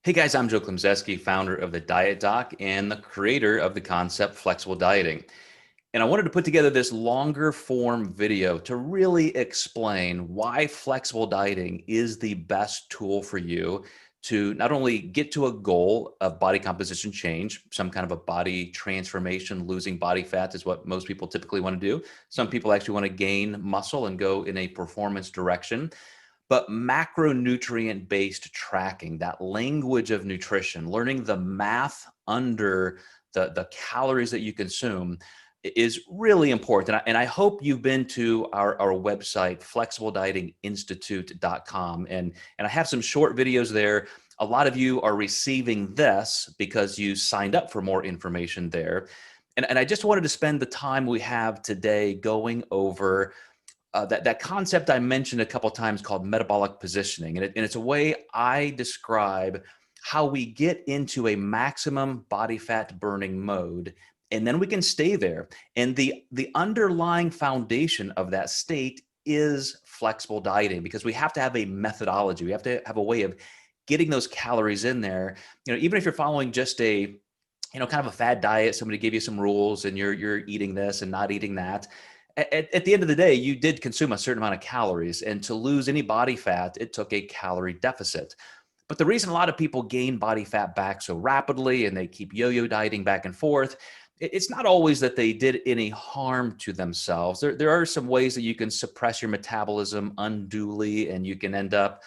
Hey guys, I'm Joe Klemczewski, founder of the Diet Doc and the creator of the concept Flexible Dieting. And I wanted to put together this longer form video to really explain why flexible dieting is the best tool for you to not only get to a goal of body composition change, some kind of a body transformation, losing body fat is what most people typically want to do. Some people actually want to gain muscle and go in a performance direction. But macronutrient based tracking, that language of nutrition, learning the math under the calories that you consume is really important. And I hope you've been to our website, flexibledietinginstitute.com. And I have some short videos there. A lot of you are receiving this because you signed up for more information there. And I just wanted to spend the time we have today going over that concept I mentioned a couple of times called metabolic positioning. And it's a way I describe how we get into a maximum body fat burning mode, and then we can stay there. And the underlying foundation of that state is flexible dieting, because we have to have a methodology. We have to have a way of getting those calories in there. Even if you're following just a kind of a fad diet, somebody gave you some rules and you're eating this and not eating that. At the end of the day, you did consume a certain amount of calories, and to lose any body fat, it took a calorie deficit. But the reason a lot of people gain body fat back so rapidly and they keep yo-yo dieting back and forth, it's not always that they did any harm to themselves. There are some ways that you can suppress your metabolism unduly, and you can end up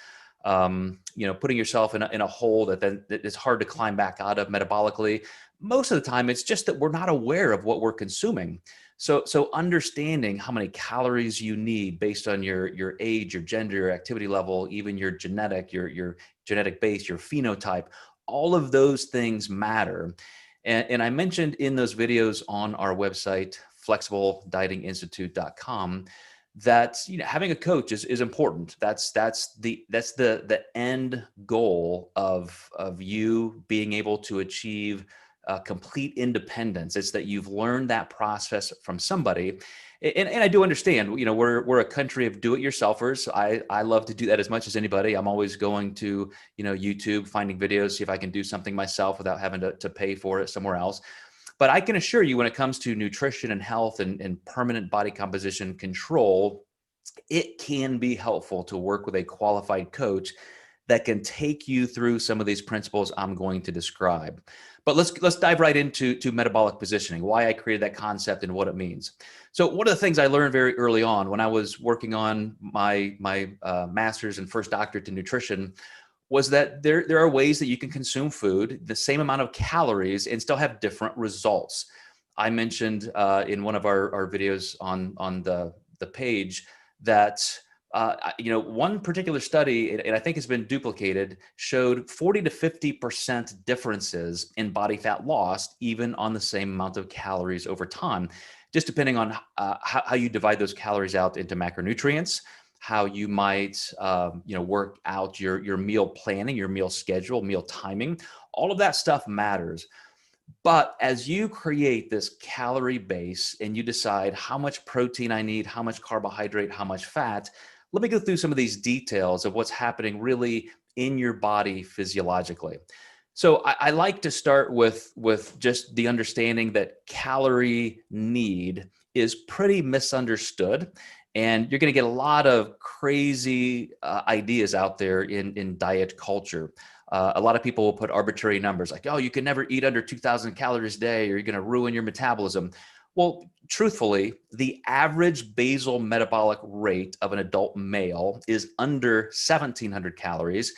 putting yourself in a hole that then is hard to climb back out of metabolically. Most of the time, it's just that we're not aware of what we're consuming. So understanding how many calories you need based on your age, your gender, your activity level, even your genetic base, your phenotype, all of those things matter. And I mentioned in those videos on our website, flexibledietinginstitute.com, that having a coach is important. That's the end goal of you being able to achieve complete independence. It's that you've learned that process from somebody. And I do understand, we're a country of do-it-yourselfers. I love to do that as much as anybody. I'm always going to, YouTube, finding videos, see if I can do something myself without having to pay for it somewhere else. But I can assure you, when it comes to nutrition and health and permanent body composition control, it can be helpful to work with a qualified coach that can take you through some of these principles I'm going to describe. But let's dive right into metabolic positioning, why I created that concept and what it means. So one of the things I learned very early on when I was working on my master's and first doctorate in nutrition was that there are ways that you can consume food, the same amount of calories, and still have different results. I mentioned in one of our videos on the page that one particular study, and I think it's been duplicated, showed 40 to 50% differences in body fat lost, even on the same amount of calories over time, just depending on how you divide those calories out into macronutrients, how you might work out your meal planning, your meal schedule, meal timing. All of that stuff matters. But as you create this calorie base and you decide how much protein I need, how much carbohydrate, how much fat, let me go through some of these details of what's happening really in your body physiologically. So I like to start with just the understanding that calorie need is pretty misunderstood. And you're going to get a lot of crazy ideas out there in diet culture. A lot of people will put arbitrary numbers like, oh, you can never eat under 2,000 calories a day, or you're going to ruin your metabolism. Well, truthfully, the average basal metabolic rate of an adult male is under 1,700 calories,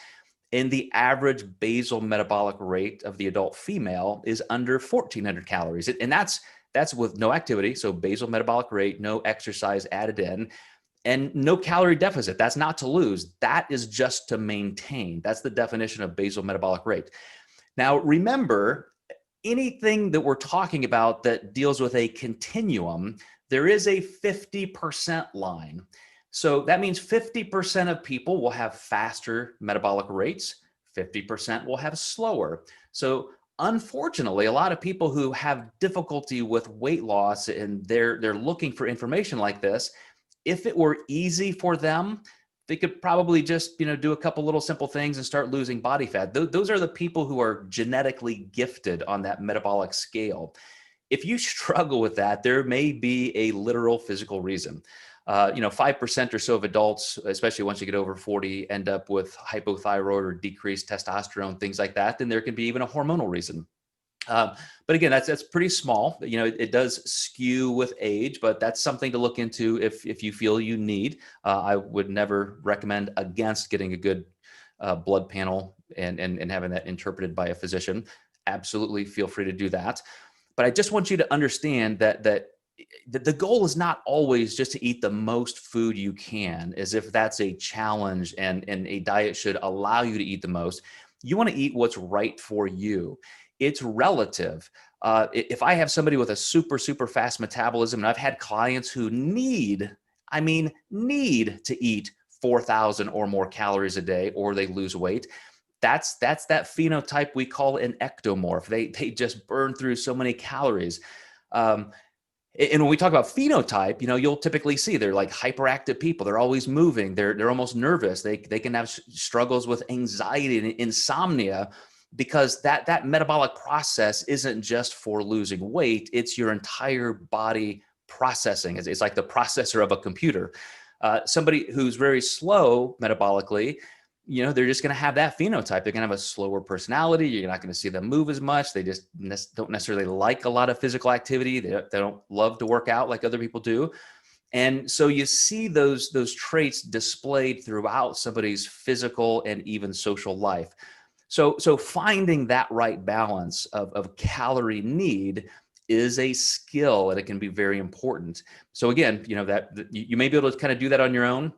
and the average basal metabolic rate of the adult female is under 1,400 calories. And that's with no activity, so basal metabolic rate, no exercise added in, and no calorie deficit. That's not to lose. That is just to maintain. That's the definition of basal metabolic rate. Now, remember, anything that we're talking about that deals with a continuum, there is a 50% line. So that means 50% of people will have faster metabolic rates, 50% will have slower. So unfortunately, a lot of people who have difficulty with weight loss and they're looking for information like this, if it were easy for them, they could probably just, do a couple little simple things and start losing body fat. Those are the people who are genetically gifted on that metabolic scale. If you struggle with that, there may be a literal physical reason. 5% or so of adults, especially once you get over 40, end up with hypothyroid or decreased testosterone, things like that. Then there can be even a hormonal reason. But again, that's pretty small. It does skew with age, but that's something to look into if you feel you need. I would never recommend against getting a good blood panel and having that interpreted by a physician. Absolutely feel free to do that. But I just want you to understand that the goal is not always just to eat the most food you can, as if that's a challenge and a diet should allow you to eat the most. You want to eat what's right for you. It's relative. If I have somebody with a super, super fast metabolism, and I've had clients who need to eat 4,000 or more calories a day, or they lose weight, that's that phenotype we call an ectomorph. They just burn through so many calories. And when we talk about phenotype, you'll typically see they're like hyperactive people. They're always moving. They're almost nervous. They can have struggles with anxiety and insomnia, because that metabolic process isn't just for losing weight. It's your entire body processing. It's like the processor of a computer. Somebody who's very slow metabolically, they're just going to have that phenotype. They're going to have a slower personality. You're not going to see them move as much. They just don't necessarily like a lot of physical activity. They don't love to work out like other people do. And so you see those traits displayed throughout somebody's physical and even social life. So finding that right balance of calorie need is a skill, and it can be very important. So again, that you may be able to kind of do that on your own.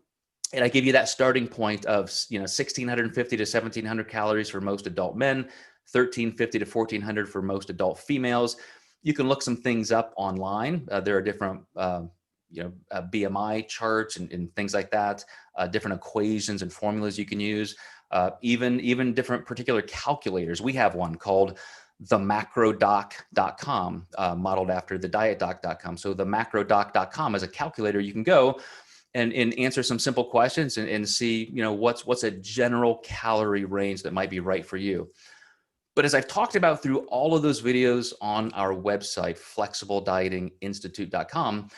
And I give you that starting point of 1,650 to 1,700 calories for most adult men, 1,350 to 1,400 for most adult females. You can look some things up online. There are different BMI charts and things like that, different equations and formulas you can use, even different particular calculators. We have one called the macrodoc.com, modeled after the dietdoc.com. So the macrodoc.com is a calculator. You can go and answer some simple questions and see, what's a general calorie range that might be right for you. But as I've talked about through all of those videos on our website, flexible-dieting-institute.com,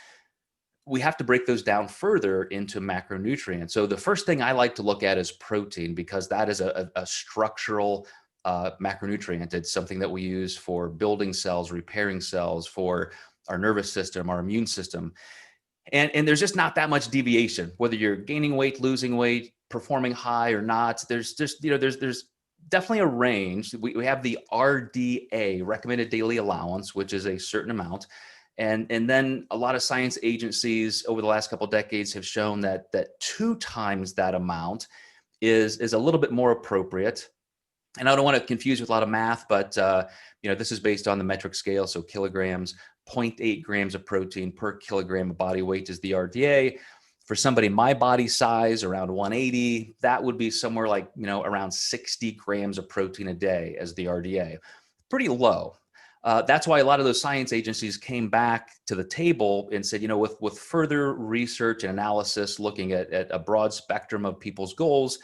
we have to break those down further into macronutrients. So the first thing I like to look at is protein, because that is a structural macronutrient. It's something that we use for building cells, repairing cells, for our nervous system, our immune system. And there's just not that much deviation, whether you're gaining weight, losing weight, performing high or not. There's just, there's definitely a range. We have the RDA, recommended daily allowance, which is a certain amount. And then a lot of science agencies over the last couple of decades have shown that 2 times that amount is a little bit more appropriate. And I don't want to confuse with a lot of math, but this is based on the metric scale. So kilograms, 0.8 grams of protein per kilogram of body weight is the RDA. For somebody my body size, around 180, that would be somewhere like, around 60 grams of protein a day as the RDA. Pretty low. That's why a lot of those science agencies came back to the table and said, with further research and analysis, looking at a broad spectrum of people's goals,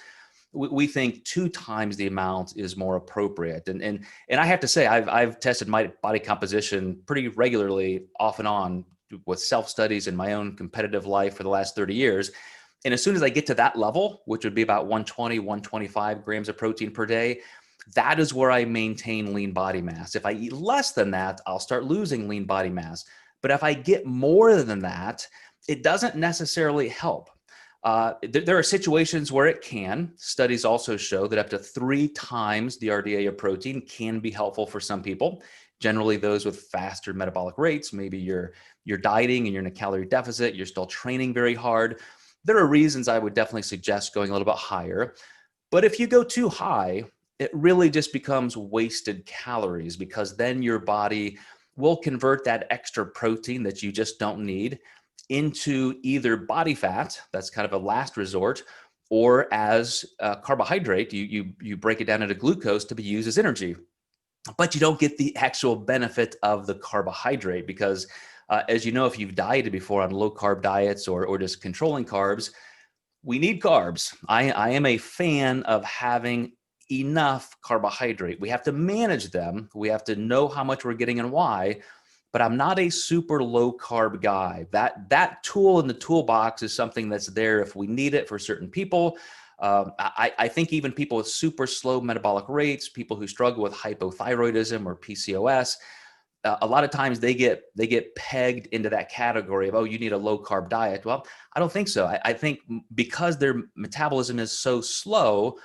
we think 2 times the amount is more appropriate. And I have to say, I've tested my body composition pretty regularly, off and on, with self-studies in my own competitive life for the last 30 years. And as soon as I get to that level, which would be about 120, 125 grams of protein per day, that is where I maintain lean body mass. If I eat less than that, I'll start losing lean body mass. But if I get more than that, it doesn't necessarily help. There are situations where it can. Studies also show that up to 3 times the RDA of protein can be helpful for some people. Generally, those with faster metabolic rates. Maybe you're dieting and you're in a calorie deficit, you're still training very hard. There are reasons I would definitely suggest going a little bit higher. But if you go too high, it really just becomes wasted calories, because then your body will convert that extra protein that you just don't need into either body fat, that's kind of a last resort, or as carbohydrate. You break it down into glucose to be used as energy. But you don't get the actual benefit of the carbohydrate, because as you know, if you've dieted before on low carb diets or just controlling carbs, We need carbs. I am a fan of having enough carbohydrate. We have to manage them. We have to know how much we're getting and why, but I'm not a super low carb guy. That tool in the toolbox is something that's there if we need it for certain people. I think even people with super slow metabolic rates, people who struggle with hypothyroidism or PCOS, a lot of times they get pegged into that category of, oh, you need a low carb diet. Well, I don't think so. I think because their metabolism is so slow,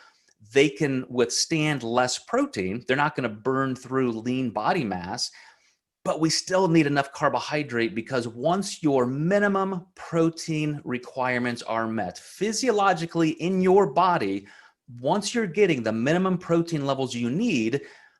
they can withstand less protein. They're not going to burn through lean body mass, but we still need enough carbohydrate, because once your minimum protein requirements are met physiologically in your body, once you're getting the minimum protein levels you need,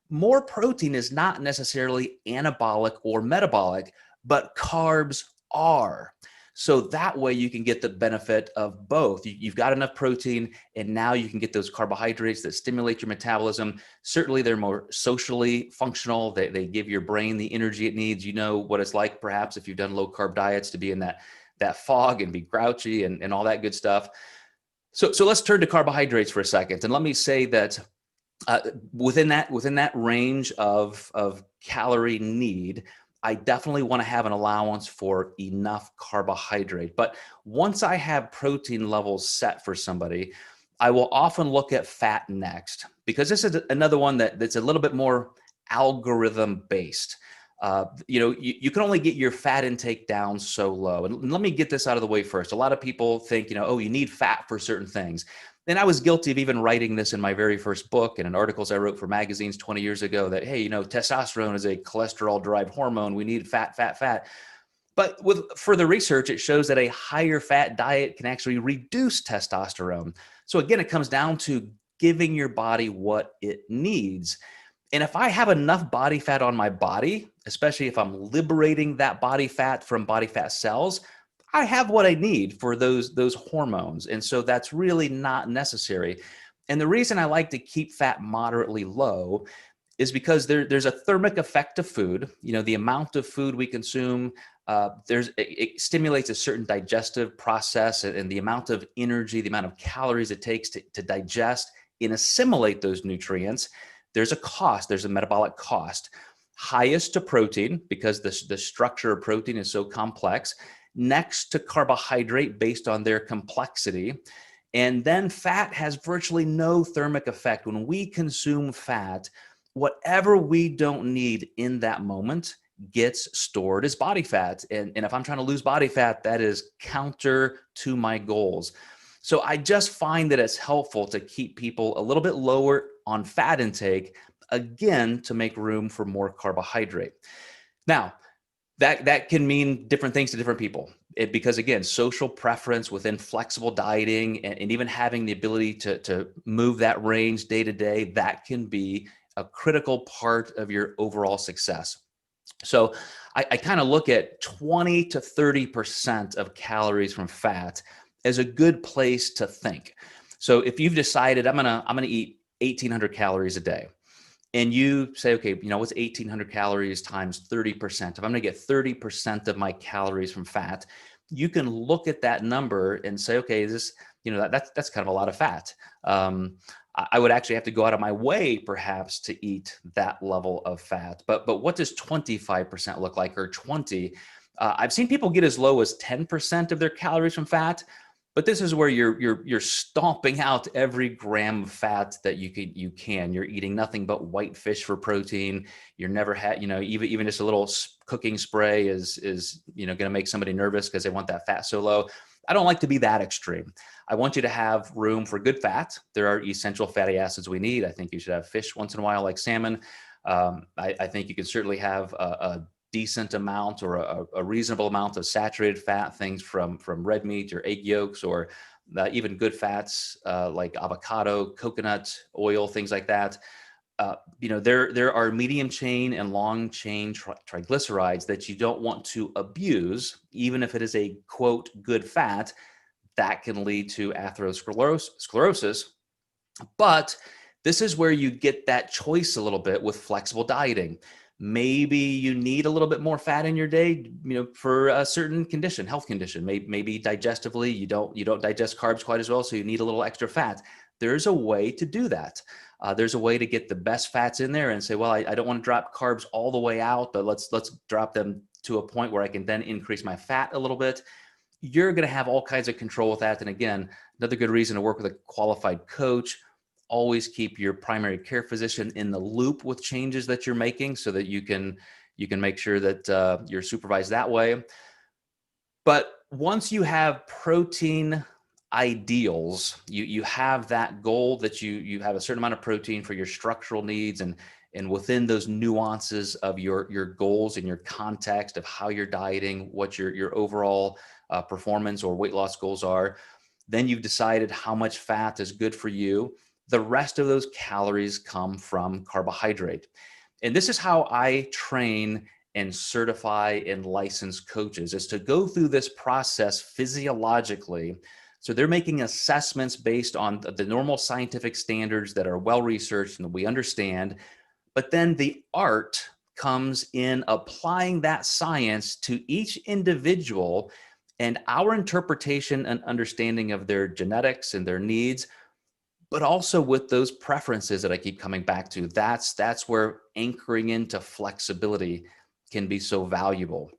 more protein is not necessarily anabolic or metabolic, but carbs are. So that way you can get the benefit of both. You've got enough protein, and now you can get those carbohydrates that stimulate your metabolism. Certainly they're more socially functional. They give your brain the energy it needs. You know what it's like, perhaps, if you've done low carb diets, to be in that fog and be grouchy and all that good stuff. So let's turn to carbohydrates for a second. And let me say that within that range of calorie need, I definitely want to have an allowance for enough carbohydrate. But once I have protein levels set for somebody, I will often look at fat next, because this is another one that's a little bit more algorithm based. You can only get your fat intake down so low. And let me get this out of the way first. A lot of people think, oh, you need fat for certain things. And I was guilty of even writing this in my very first book and in articles I wrote for magazines 20 years ago, that, hey, testosterone is a cholesterol-derived hormone. We need fat, fat, fat. But with further research, it shows that a higher fat diet can actually reduce testosterone. So again, it comes down to giving your body what it needs. And if I have enough body fat on my body, especially if I'm liberating that body fat from body fat cells, I have what I need for those hormones. And so that's really not necessary. And the reason I like to keep fat moderately low is because there's a thermic effect of food. The amount of food we consume, it stimulates a certain digestive process, and the amount of energy, the amount of calories it takes to digest and assimilate those nutrients. There's a cost. There's a metabolic cost. Highest to protein, because the structure of protein is so complex. Next to carbohydrate, based on their complexity. And then fat has virtually no thermic effect. When we consume fat, whatever we don't need in that moment gets stored as body fat. And if I'm trying to lose body fat, that is counter to my goals. So I just find that it's helpful to keep people a little bit lower on fat intake, again, to make room for more carbohydrate. Now, that can mean different things to different people. Because again, social preference within flexible dieting, and even having the ability to move that range day to day, that can be a critical part of your overall success. So I kind of look at 20 to 30% of calories from fat as a good place to think. So if you've decided I'm gonna eat 1,800 calories a day, and you say, okay, what's 1,800 calories times 30%? If I'm going to get 30% of my calories from fat, you can look at that number and say, okay, is this, that's kind of a lot of fat. I would actually have to go out of my way, perhaps, to eat that level of fat. But what does 25% look like, or 20? I've seen people get as low as 10% of their calories from fat. But this is where you're stomping out every gram of fat that you can. You're eating nothing but white fish for protein. You're never had, even just a little cooking spray is going to make somebody nervous because they want that fat so low. I don't like to be that extreme. I want you to have room for good fat. There are essential fatty acids we need. I think you should have fish once in a while, like salmon. I think you can certainly have a decent amount, or a reasonable amount of saturated fat, things from red meat or egg yolks, or even good fats like avocado, coconut oil, things like that. There are medium chain and long chain triglycerides that you don't want to abuse, even if it is a quote good fat. That can lead to atherosclerosis. But this is where you get that choice a little bit with flexible dieting. Maybe you need a little bit more fat in your day, for a certain condition, health condition. Maybe digestively, you don't digest carbs quite as well, so you need a little extra fat. There's a way to do that. There's a way to get the best fats in there and say, well, I don't want to drop carbs all the way out, but let's drop them to a point where I can then increase my fat a little bit. You're going to have all kinds of control with that. And again, another good reason to work with a qualified coach. Always keep your primary care physician in the loop with changes that you're making so that you can make sure that you're supervised that way. But once you have protein ideals, you have that goal that you have a certain amount of protein for your structural needs, and within those nuances of your goals and your context of how you're dieting, what your overall performance or weight loss goals are, then you've decided how much fat is good for you. The rest of those calories come from carbohydrate. And this is how I train and certify and license coaches, is to go through this process physiologically. So they're making assessments based on the normal scientific standards that are well-researched and that we understand. But then the art comes in applying that science to each individual and our interpretation and understanding of their genetics and their needs, but also with those preferences that I keep coming back to. That's where anchoring into flexibility can be so valuable.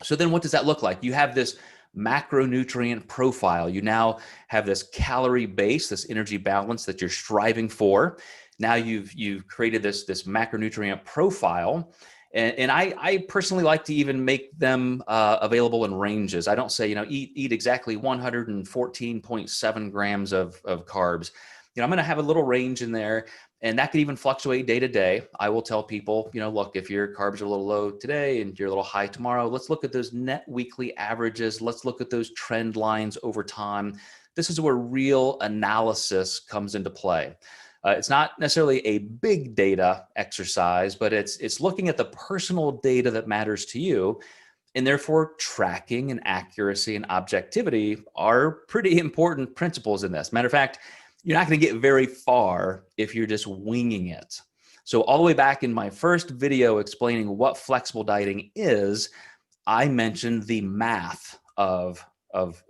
So then what does that look like? You have this macronutrient profile. You now have this calorie base, this energy balance that you're striving for. Now you've created this macronutrient profile. And I personally like to even make them available in ranges. I don't say, eat exactly 114.7 grams of carbs. I'm going to have a little range in there, and that could even fluctuate day to day. I will tell people, look, if your carbs are a little low today and you're a little high tomorrow, let's look at those net weekly averages. Let's look at those trend lines over time. This is where real analysis comes into play. It's not necessarily a big data exercise, but it's looking at the personal data that matters to you. And therefore, tracking and accuracy and objectivity are pretty important principles in this. Matter of fact, you're not going to get very far if you're just winging it. So all the way back in my first video explaining what flexible dieting is, I mentioned the math of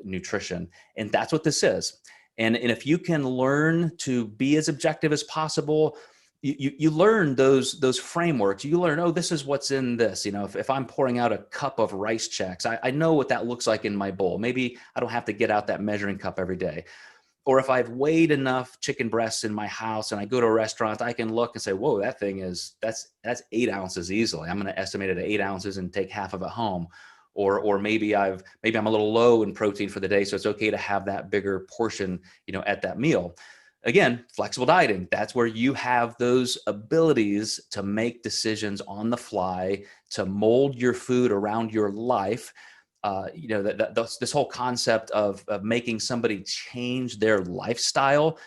nutrition. And that's what this is. And if you can learn to be as objective as possible, you learn those frameworks. You learn, oh, this is what's in this. If I'm pouring out a cup of rice checks, I know what that looks like in my bowl. Maybe I don't have to get out that measuring cup every day. Or if I've weighed enough chicken breasts in my house and I go to a restaurant, I can look and say, whoa, that's 8 ounces easily. I'm going to estimate it at 8 ounces and take half of it home. Or maybe I'm a little low in protein for the day, so it's okay to have that bigger portion, at that meal. Again, flexible dieting, that's where you have those abilities to make decisions on the fly, to mold your food around your life. This whole concept of making somebody change their lifestyle.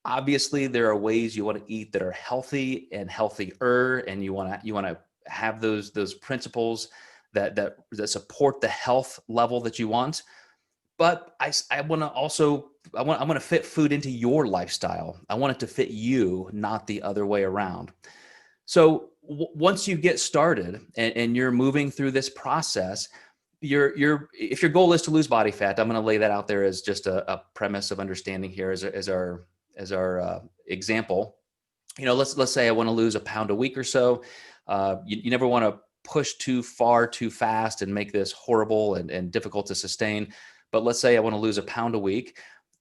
Obviously, there are ways you want to eat that are healthy and healthier, and you want to have those principles that support the health level that you want. But I want to fit food into your lifestyle. I want it to fit you, not the other way around. So once you get started and you're moving through this process, if your goal is to lose body fat, I'm going to lay that out there as just a premise of understanding here as our example. Let's say I want to lose a pound a week or so. You never want to push too far too fast and make this horrible and difficult to sustain. But let's say I want to lose a pound a week.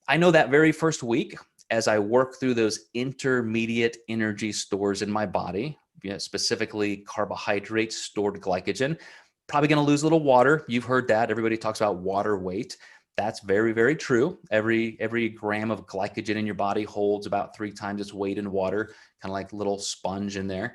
I know that very first week, as I work through those intermediate energy stores in my body, specifically carbohydrates, stored glycogen, probably going to lose a little water. You've heard that. Everybody talks about water weight. That's very, very true. Every gram of glycogen in your body holds about 3 times its weight in water, kind of like a little sponge in there.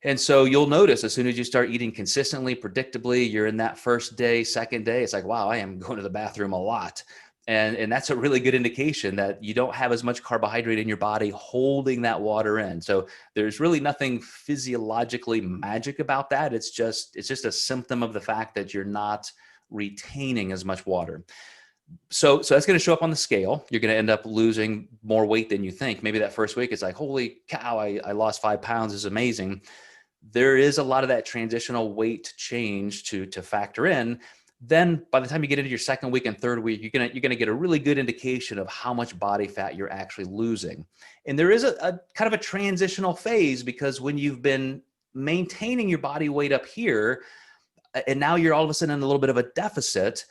And so you'll notice as soon as you start eating consistently, predictably, you're in that first day, second day, it's like, wow, I am going to the bathroom a lot. And that's a really good indication that you don't have as much carbohydrate in your body holding that water in. So there's really nothing physiologically magic about that. It's just a symptom of the fact that you're not retaining as much water. So that's going to show up on the scale. You're going to end up losing more weight than you think. Maybe that first week it's like, holy cow, I lost 5 pounds. This is amazing. there is a lot of that transitional weight change to factor in. Then by the time you get into your second week and third week, you're gonna get a really good indication of how much body fat you're actually losing. And there is a kind of a transitional phase, because when you've been maintaining your body weight up here, and now you're all of a sudden in a little bit of a deficit,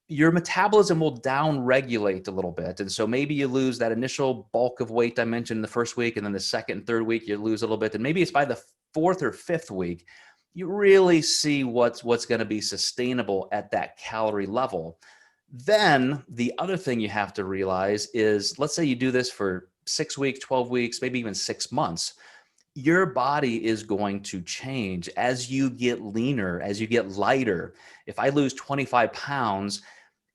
your metabolism will down regulate a little bit. And so maybe you lose that initial bulk of weight I mentioned in the first week, and then the second and third week you lose a little bit. And maybe it's by the fourth or fifth week, you really see what's going to be sustainable at that calorie level. Then the other thing you have to realize is, let's say you do this for 6 weeks, 12 weeks, maybe even 6 months. Your body is going to change as you get leaner, as you get lighter. If I lose 25 pounds,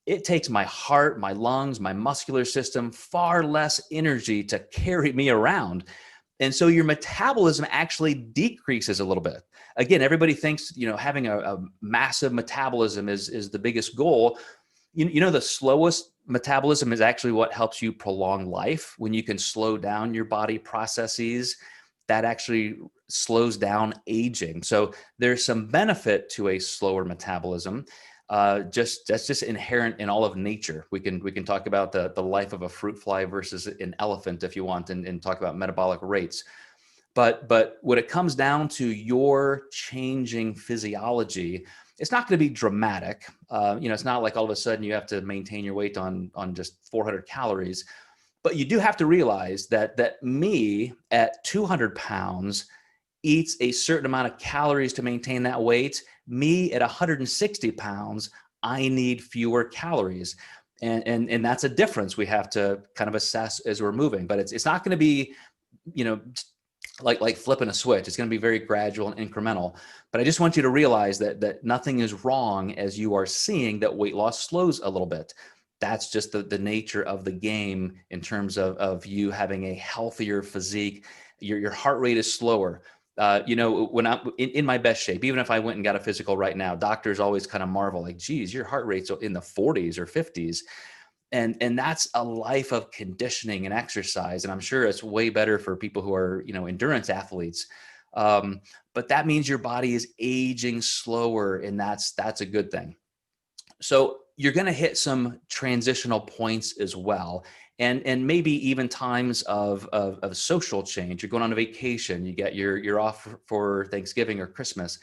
it takes my heart, my lungs, my muscular system far less energy to carry me around. And so your metabolism actually decreases a little bit. Again, everybody thinks, having a massive metabolism is the biggest goal. The slowest metabolism is actually what helps you prolong life. When you can slow down your body processes, that actually slows down aging. So there's some benefit to a slower metabolism. That's just inherent in all of nature. We can talk about the life of a fruit fly versus an elephant if you want, and talk about metabolic rates. But when it comes down to your changing physiology, it's not going to be dramatic. It's not like all of a sudden you have to maintain your weight on just 400 calories. But you do have to realize that me at 200 pounds eats a certain amount of calories to maintain that weight. Me at 160 pounds, I need fewer calories. And that's a difference we have to kind of assess as we're moving. But it's not going to be, like flipping a switch. It's going to be very gradual and incremental. But I just want you to realize that nothing is wrong as you are seeing that weight loss slows a little bit. That's just the nature of the game in terms of you having a healthier physique. Your heart rate is slower. When I'm in my best shape, even if I went and got a physical right now, doctors always kind of marvel, like, geez, your heart rate's in the 40s or 50s. And that's a life of conditioning and exercise. And I'm sure it's way better for people who are, endurance athletes. But that means your body is aging slower, and that's a good thing. So you're going to hit some transitional points as well. And maybe even times of social change. You're going on a vacation, you're off for Thanksgiving or Christmas,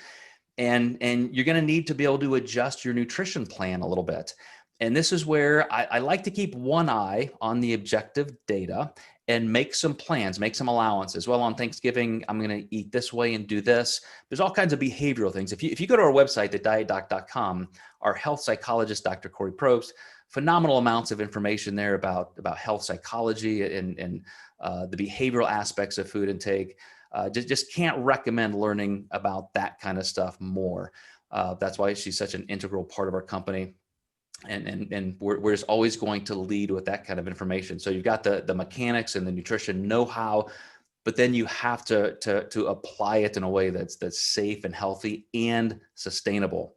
and you're going to need to be able to adjust your nutrition plan a little bit. And this is where I like to keep one eye on the objective data and make some plans, make some allowances. Well, on Thanksgiving, I'm going to eat this way and do this. There's all kinds of behavioral things. If you go to our website, thedietdoc.com, our health psychologist, Dr. Corey Probst, phenomenal amounts of information there about health psychology and the behavioral aspects of food intake. Just can't recommend learning about that kind of stuff more. That's why she's such an integral part of our company. And we're just always going to lead with that kind of information. So you've got the mechanics and the nutrition know-how, but then you have to apply it in a way that's safe and healthy and sustainable.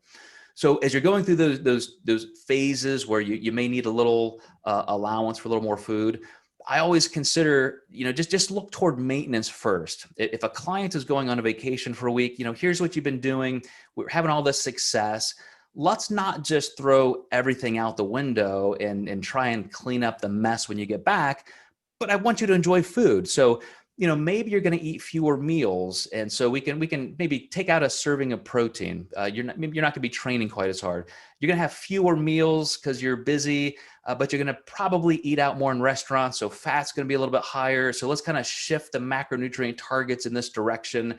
So as you're going through those phases where you may need a little allowance for a little more food, I always consider, just look toward maintenance first. If a client is going on a vacation for a week, here's what you've been doing. We're having all this success. Let's not just throw everything out the window and try and clean up the mess when you get back, but I want you to enjoy food. So, maybe you're going to eat fewer meals. And so we can maybe take out a serving of protein. You're not going to be training quite as hard. You're going to have fewer meals because you're busy, but you're going to probably eat out more in restaurants. So fat's going to be a little bit higher. So let's kind of shift the macronutrient targets in this direction.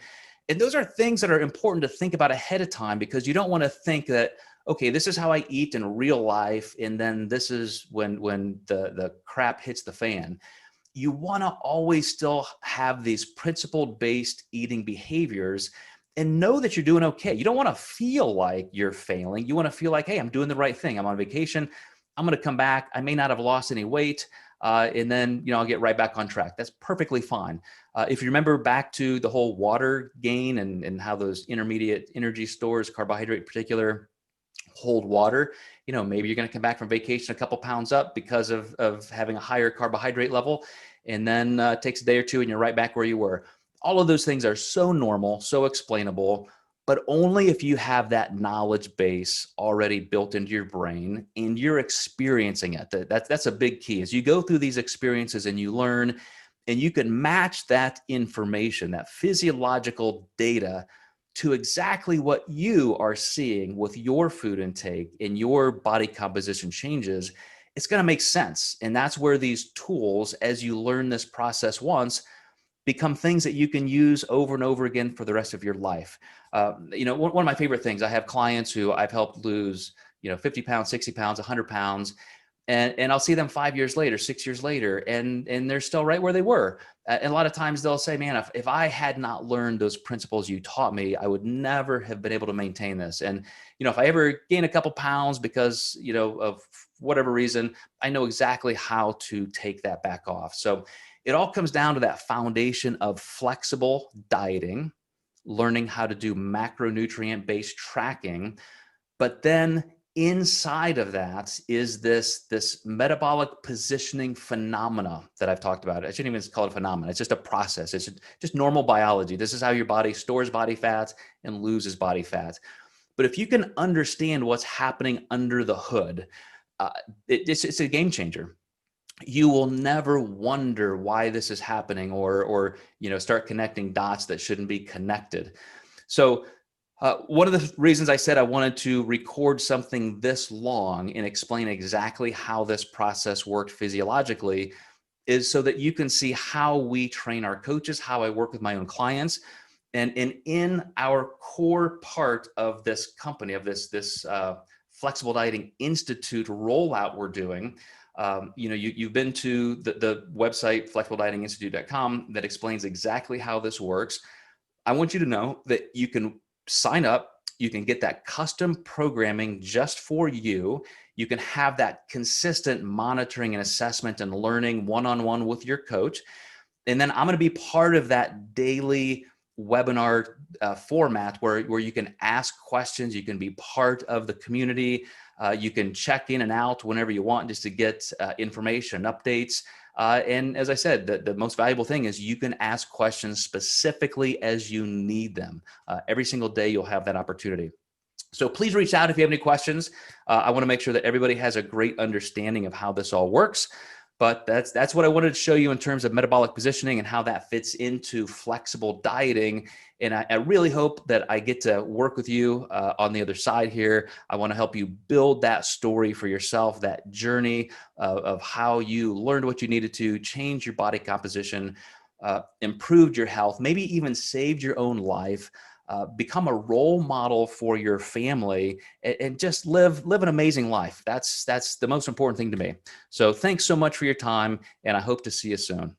And those are things that are important to think about ahead of time, because you don't want to think that, okay, this is how I eat in real life, and then this is when the crap hits the fan. You want to always still have these principle-based eating behaviors and know that you're doing okay. You don't want to feel like you're failing. You want to feel like, hey, I'm doing the right thing. I'm on vacation. I'm going to come back. I may not have lost any weight. And then, I'll get right back on track. That's perfectly fine. If you remember back to the whole water gain and how those intermediate energy stores, carbohydrate in particular, hold water, maybe you're going to come back from vacation a couple pounds up because of having a higher carbohydrate level, and then it takes a day or two and you're right back where you were. All of those things are so normal, so explainable, but only if you have that knowledge base already built into your brain and you're experiencing it. That's a big key. As you go through these experiences and you learn, and you can match that information, that physiological data, to exactly what you are seeing with your food intake and your body composition changes, it's going to make sense. And that's where these tools, as you learn this process once, become things that you can use over and over again for the rest of your life. One of my favorite things, I have clients who I've helped lose, 50 pounds, 60 pounds, 100 pounds. And I'll see them 5 years later, 6 years later, and they're still right where they were. And a lot of times they'll say, man, if I had not learned those principles you taught me, I would never have been able to maintain this. And, if I ever gain a couple pounds because, of whatever reason, I know exactly how to take that back off. So it all comes down to that foundation of flexible dieting, learning how to do macronutrient-based tracking, but then inside of that is this metabolic positioning phenomena that I've talked about. I shouldn't even call it a phenomenon. It's just a process. It's just normal biology. This is how your body stores body fat and loses body fat. But if you can understand what's happening under the hood, it's a game changer. You will never wonder why this is happening or start connecting dots that shouldn't be connected. So one of the reasons I said I wanted to record something this long and explain exactly how this process worked physiologically is so that you can see how we train our coaches, how I work with my own clients. And in our core part of this company, of this Flexible Dieting Institute rollout we're doing, you've been to the website, flexibledietinginstitute.com, that explains exactly how this works. I want you to know that you can sign up. You can get that custom programming just for you. You can have that consistent monitoring and assessment and learning one-on-one with your coach. And then I'm going to be part of that daily webinar format where you can ask questions. You can be part of the community. You can check in and out whenever you want just to get information, updates. And as I said, the most valuable thing is you can ask questions specifically as you need them. Every single day you'll have that opportunity. So please reach out if you have any questions. I want to make sure that everybody has a great understanding of how this all works. But that's what I wanted to show you in terms of metabolic positioning and how that fits into flexible dieting. And I really hope that I get to work with you on the other side here. I want to help you build that story for yourself, that journey of how you learned what you needed to change your body composition, improved your health, maybe even saved your own life. Become a role model for your family and just live an amazing life. That's the most important thing to me. So thanks so much for your time, and I hope to see you soon.